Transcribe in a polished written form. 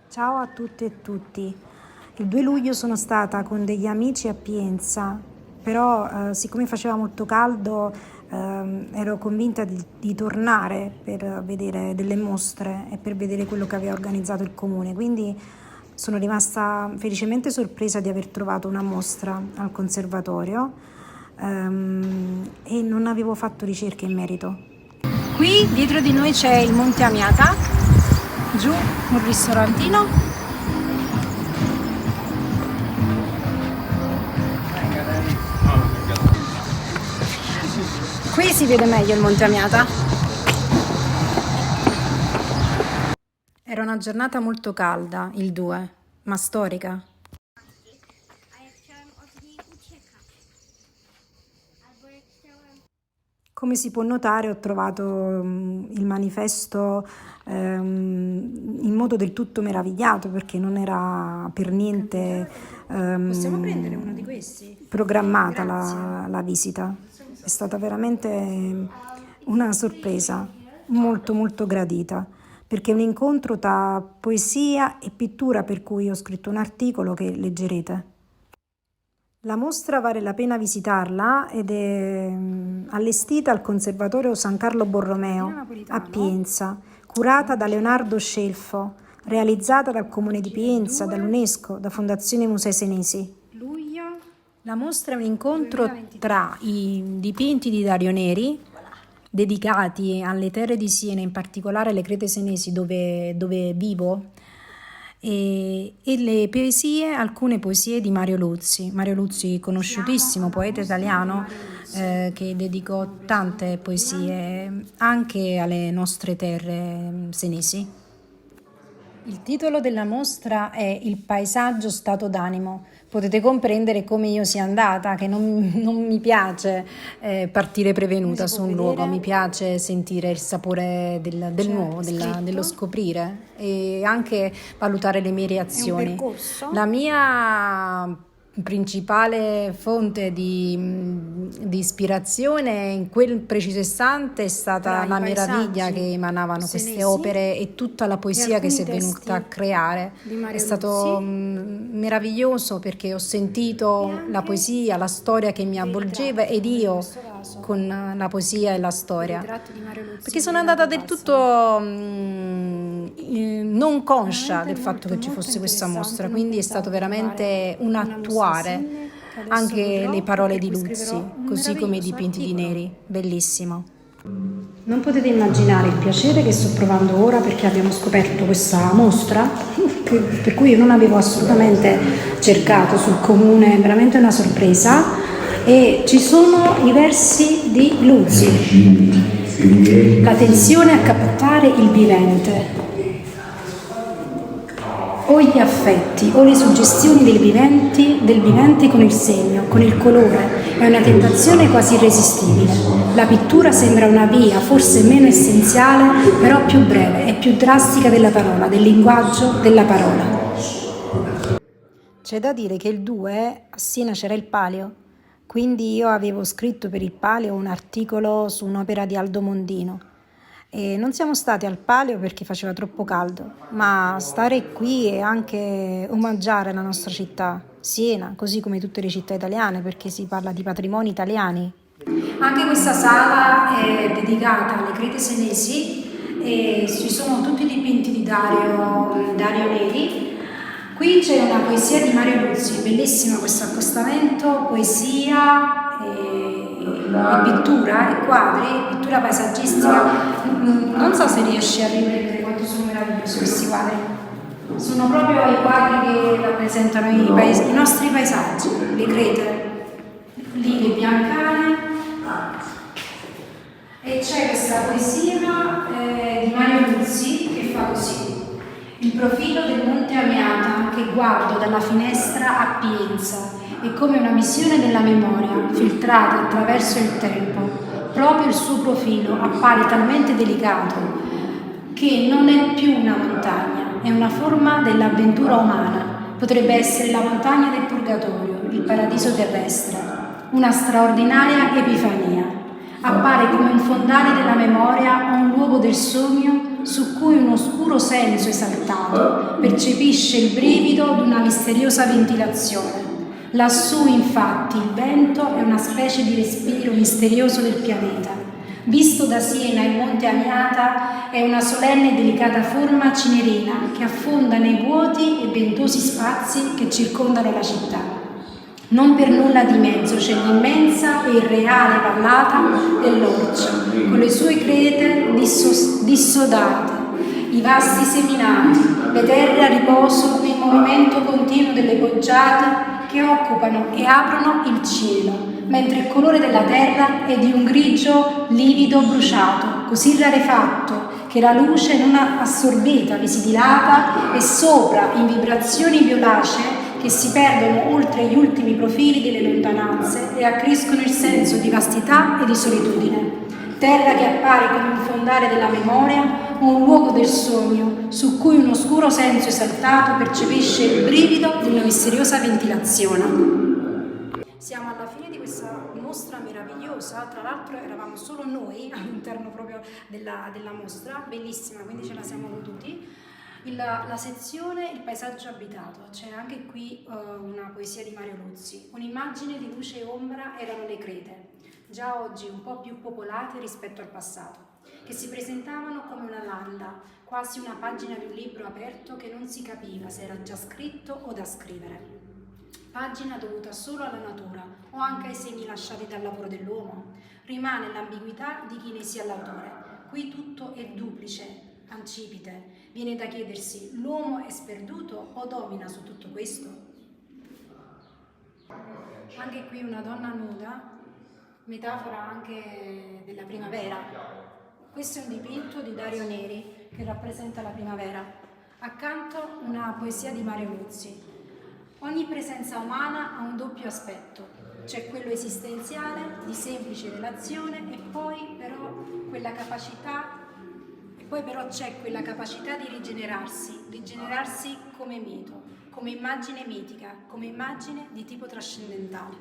Ciao a tutte e tutti. Il 2 luglio sono stata con degli amici a Pienza, però siccome faceva molto caldo ero convinta di tornare per vedere delle mostre e per vedere quello che aveva organizzato il comune, quindi sono rimasta felicemente sorpresa di aver trovato una mostra al conservatorio e non avevo fatto ricerche in merito. Qui dietro di noi c'è il Monte Amiata, giù un ristorantino. Qui si vede meglio il Monte Amiata. Era una giornata molto calda, il 2, ma storica. A ja chciałam od niej uciekać. Albo jak chciałam. Come si può notare, ho trovato il manifesto in modo del tutto meravigliato perché non era per niente Possiamo prendere uno di questi? programmata Grazie. la visita. È stata veramente una sorpresa molto molto gradita perché è un incontro tra poesia e pittura per cui ho scritto un articolo che leggerete. La mostra vale la pena visitarla ed è allestita al Conservatorio San Carlo Borromeo a Pienza, curata da Leonardo Scelfo, realizzata dal Comune di Pienza, dall'UNESCO, da Fondazione Musei Senesi. Luglio. La mostra è un incontro tra i dipinti di Dario Neri, dedicati alle terre di Siena, in particolare alle Crete Senesi dove vivo, e le poesie, alcune poesie di Mario Luzzi, conosciutissimo poeta italiano che dedicò tante poesie anche alle nostre terre senesi. Il titolo della mostra è Il paesaggio stato d'animo. Potete comprendere come io sia andata, che non mi piace partire prevenuta su un luogo, mi piace sentire il sapore del nuovo, dello scoprire e anche valutare le mie reazioni. La mia principale fonte di ispirazione in quel preciso istante è stata la meraviglia che emanavano queste opere e tutta la poesia che si è venuta a creare. È stato meraviglioso perché ho sentito la poesia, la storia che mi avvolgeva ed io con la poesia e la storia. Perché sono andata del tutto non conscia del fatto che ci fosse questa mostra, quindi è stato veramente un attuare anche le parole di Luzzi, così come i dipinti di Neri, bellissimo. Non potete immaginare il piacere che sto provando ora perché abbiamo scoperto questa mostra per cui io non avevo assolutamente cercato sul comune, veramente una sorpresa, e ci sono i versi di Luzzi, la tensione a captare il vivente, o gli affetti o le suggestioni del vivente con il segno, con il colore, è una tentazione quasi irresistibile. La pittura sembra una via, forse meno essenziale, però più breve e più drastica della parola, del linguaggio della parola. C'è da dire che il 2 a Siena c'era il Palio, quindi io avevo scritto per il Palio un articolo su un'opera di Aldo Mondino. E non siamo stati al Palio perché faceva troppo caldo, ma stare qui e anche omaggiare la nostra città, Siena, così come tutte le città italiane, perché si parla di patrimoni italiani. Anche questa sala è dedicata alle Crete Senesi e ci sono tutti i dipinti di Dario Neri. Qui c'è una poesia di Mario Luzzi, bellissimo questo accostamento, poesia e pittura e quadri, pittura paesaggistica. Non so se riesci a riprendere quanto sono meravigliosi questi quadri. Sono proprio i quadri che rappresentano i nostri paesaggi, le crete, lì le biancane. E c'è questa poesia di Mario Luzzi che fa così. Il profilo del Monte Amiata che guardo dalla finestra a Pienza è come una visione della memoria filtrata attraverso il tempo. Proprio il suo profilo appare talmente delicato che non è più una montagna, è una forma dell'avventura umana. Potrebbe essere la montagna del purgatorio, il paradiso terrestre, una straordinaria epifania. Appare come un fondale della memoria o un luogo del sogno su cui un oscuro senso esaltato percepisce il brivido di una misteriosa ventilazione. Lassù, infatti, il vento è una specie di respiro misterioso del pianeta. Visto da Siena il monte Aniata è una solenne e delicata forma cinerina che affonda nei vuoti e ventosi spazi che circondano la città. Non per nulla di mezzo c'è l'immensa e irreale vallata dell'Orcia, con le sue crete dissodate, i vasti seminati, le terre a riposo e il movimento continuo delle poggiate che occupano e aprono il cielo, mentre il colore della terra è di un grigio livido bruciato, così rarefatto che la luce non assorbita vi si dilata e sopra in vibrazioni violacee che si perdono oltre gli ultimi profili delle lontananze e accrescono il senso di vastità e di solitudine. Terra che appare come un fondale della memoria o un luogo del sogno, su cui un oscuro senso esaltato percepisce il brivido di una misteriosa ventilazione. Siamo alla fine di questa mostra meravigliosa, tra l'altro eravamo solo noi all'interno proprio della mostra, bellissima, quindi ce la siamo goduti. La sezione Il paesaggio abitato, c'è anche qui una poesia di Mario Luzzi. Un'immagine di luce e ombra erano le crete, già oggi un po' più popolate rispetto al passato, che si presentavano come una landa, quasi una pagina di un libro aperto che non si capiva se era già scritto o da scrivere. Pagina dovuta solo alla natura o anche ai segni lasciati dal lavoro dell'uomo. Rimane l'ambiguità di chi ne sia l'autore. Qui tutto è duplice, ancipite. Viene da chiedersi: l'uomo è sperduto o domina su tutto questo? Anche qui una donna nuda, metafora anche della primavera. Questo è un dipinto di Dario Neri che rappresenta la primavera. Accanto una poesia di Mario Luzzi. Ogni presenza umana ha un doppio aspetto. C'è quello esistenziale, di semplice relazione, e poi però c'è quella capacità di rigenerarsi come mito, come immagine mitica, come immagine di tipo trascendentale.